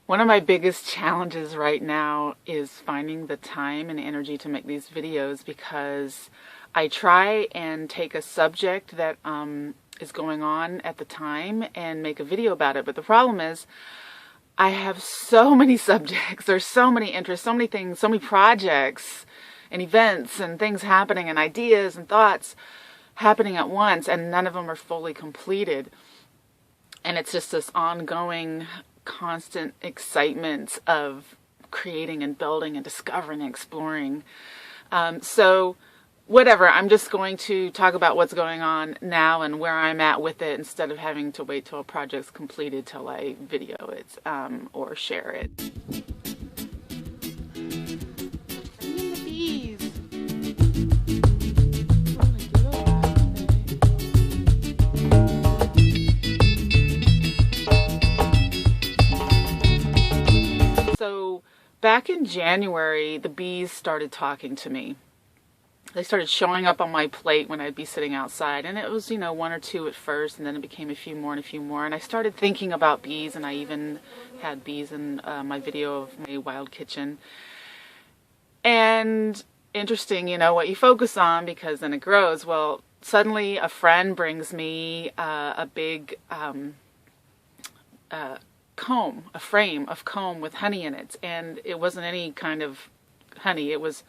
One of my biggest challenges right now is finding the time and energy to make these videos, because I try and take a subject that is going on at the time and make a video about it. But the problem is I have so many subjects, there's so many interests, so many things, so many projects and events and things happening and ideas and thoughts happening at once, and none of them are fully completed. And it's just this ongoing constant excitement of creating and building and discovering and exploring. So whatever, I'm just going to talk about what's going on now and where I'm at with it, instead of having to wait till a project's completed till I video it or share it. The bees. So back in January, the bees started talking to me. They started showing up on my plate when I'd be sitting outside, and it was, one or two at first, and then it became a few more and a few more. And I started thinking about bees, and I even had bees in my video of my wild kitchen. And interesting, what you focus on, because then it grows. Well, suddenly a friend brings me a big comb, a frame of comb with honey in it, and it wasn't any kind of honey. It was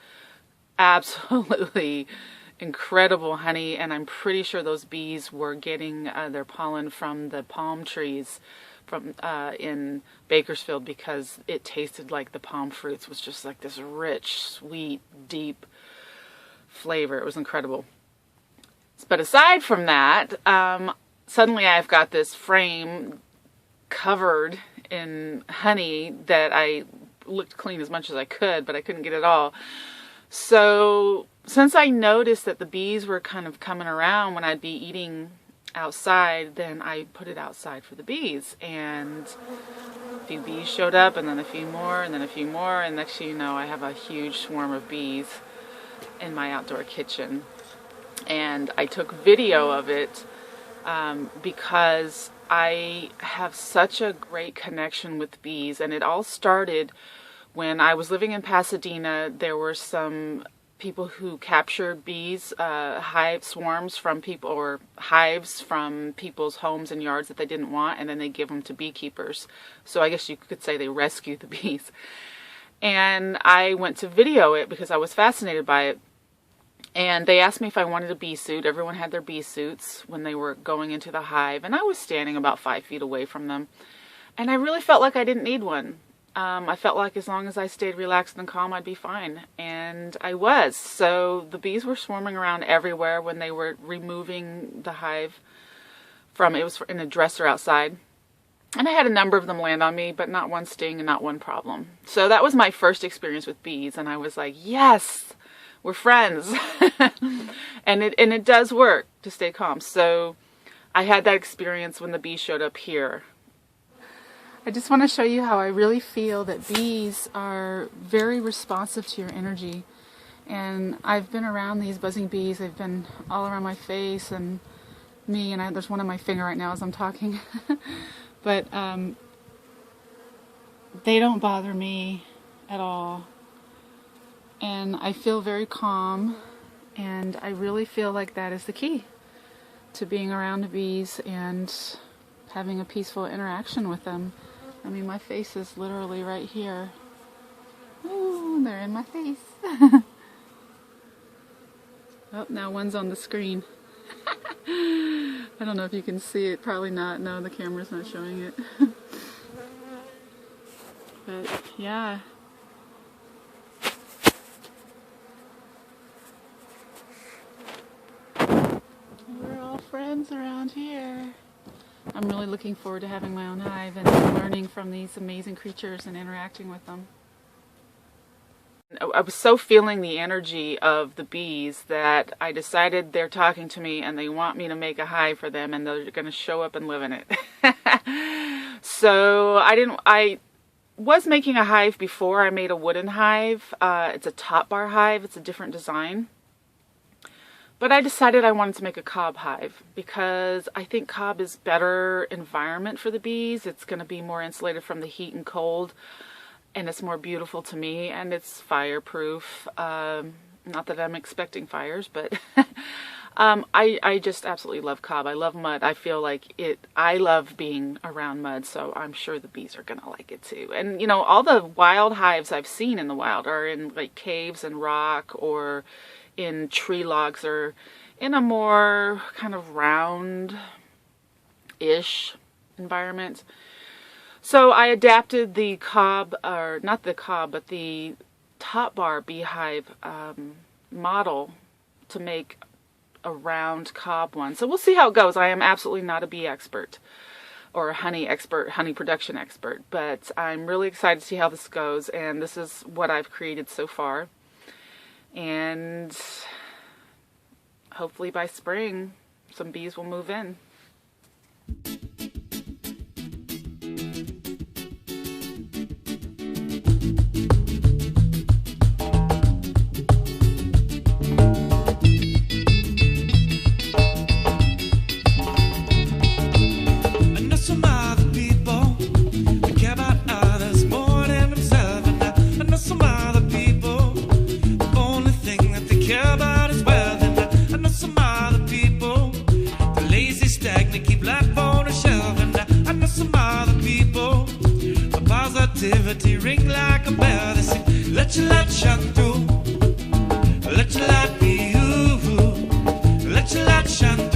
absolutely incredible honey, and I'm pretty sure those bees were getting their pollen from the palm trees from in Bakersfield, because it tasted like the palm fruits. It was just like this rich, sweet, deep flavor. It was incredible. But aside from that, suddenly I've got this frame covered in honey that I looked clean as much as I could, but I couldn't get it all. So since I noticed that the bees were kind of coming around when I'd be eating outside, then I put it outside for the bees. And a few bees showed up, and then a few more, and then a few more, and next thing you know, I have a huge swarm of bees in my outdoor kitchen. And I took video of it because I have such a great connection with bees. And it all started when I was living in Pasadena. There were some people who captured bees, hive swarms from people, or hives from people's homes and yards that they didn't want, and then they give them to beekeepers. So I guess you could say they rescue the bees. And I went to video it because I was fascinated by it. And they asked me if I wanted a bee suit. Everyone had their bee suits when they were going into the hive, and I was standing about 5 feet away from them. And I really felt like I didn't need one. I felt like as long as I stayed relaxed and calm, I'd be fine. And I was. So the bees were swarming around everywhere when they were removing the hive from, it was in a dresser outside. And I had a number of them land on me, but not one sting and not one problem. So that was my first experience with bees. And I was like, yes, we're friends. and it does work to stay calm. So I had that experience when the bees showed up here. I just want to show you how I really feel that bees are very responsive to your energy. And I've been around these buzzing bees. They've been all around my face and me, and there's one on my finger right now as I'm talking. But they don't bother me at all. And I feel very calm, and I really feel like that is the key to being around the bees and having a peaceful interaction with them. I mean, my face is literally right here. Ooh, they're in my face. Oh, now one's on the screen. I don't know if you can see it. Probably not. No, the camera's not showing it. But, yeah. We're all friends around here. I'm really looking forward to having my own hive and learning from these amazing creatures and interacting with them. I was so feeling the energy of the bees that I decided they're talking to me and they want me to make a hive for them, and they're going to show up and live in it. So I was making a hive before. I made a wooden hive. It's a top bar hive. It's a different design. But I decided I wanted to make a cob hive because I think cob is better environment for the bees. It's going to be more insulated from the heat and cold, and it's more beautiful to me, and it's fireproof. Not that I'm expecting fires, but I just absolutely love cob. I love mud. I feel like I love being around mud, so I'm sure the bees are going to like it too. And, you know, all the wild hives I've seen in the wild are in like caves and rock, or in tree logs, or in a more kind of round-ish environment. So I adapted the cob, or not the cob, but the top bar beehive model to make a round cob one. So we'll see how it goes. I am absolutely not a bee expert or a honey expert, honey production expert, but I'm really excited to see how this goes, and this is what I've created so far. And hopefully by spring, some bees will move in. Positivity ring like a bell. They sing, let your light shine through. Let your light be you. Let your light shine through.